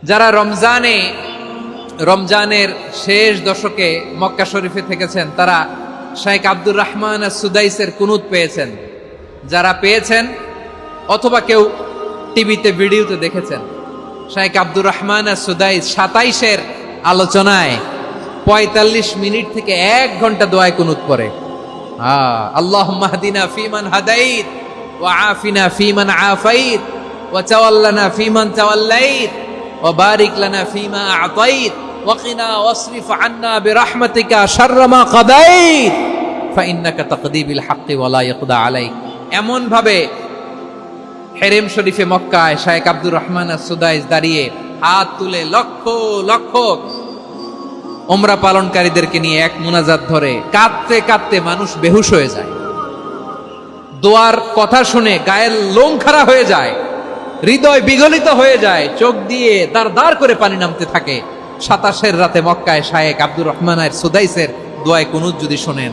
যারা রমজানের শেষ দশকে মক্কা শরীফে থেকেছেন তারা শাইখ আব্দুর রহমান সুদাইসের কুনুত পেয়েছেন। যারা পেয়েছেন অথবা কেউ টিভিতে ভিডিওতে দেখেছেন, শাইখ আব্দুর রহমান সুদাইস 27-এর আলোচনায় 45 মিনিট থেকে 1 ঘন্টা দোয়ায় কুনুত পড়ে। আল্লাহুম্মা হদিনা ফিমান হাদাইত ওয়া আফিনা ফিমান আফাইত ওয়া তাওয়াল্লানা ফিমান তাওয়াল্লাইত ওয়া বারিক লানা ফিমা আ'তাইত ওয়া কিনা ওয়াসরিফ আন্না বিরহমাতিকা শাররা মা কাদাইত ফাইন্নাকা তাকদি বিল হাক্কি ওয়া লা ইয়াকদা আলাইক। এমন ভাবে হেরেম শরীফে মক্কায় শাইখ আব্দুর রহমান সুদাইস দাঁড়িয়ে হাত তুলে লক্ষ লক্ষ উমরা পালনকারীদেরকে নিয়ে এক মুনাজাত ধরে কাঁদতে কাঁদতে মানুষ বেহুশ হয়ে যায়। দোয়ার কথা শুনে গায়ের লোম খাড়া হয়ে যায়, হৃদয় বিগলিত হয়ে যায়, চোখ দিয়ে দাঁড় করে পানি নামতে থাকে। 27-এর রাতে মক্কায় শাইখ আব্দুর রহমান সুদাইসের দোয়ায় কুনুত যদি শোনেন,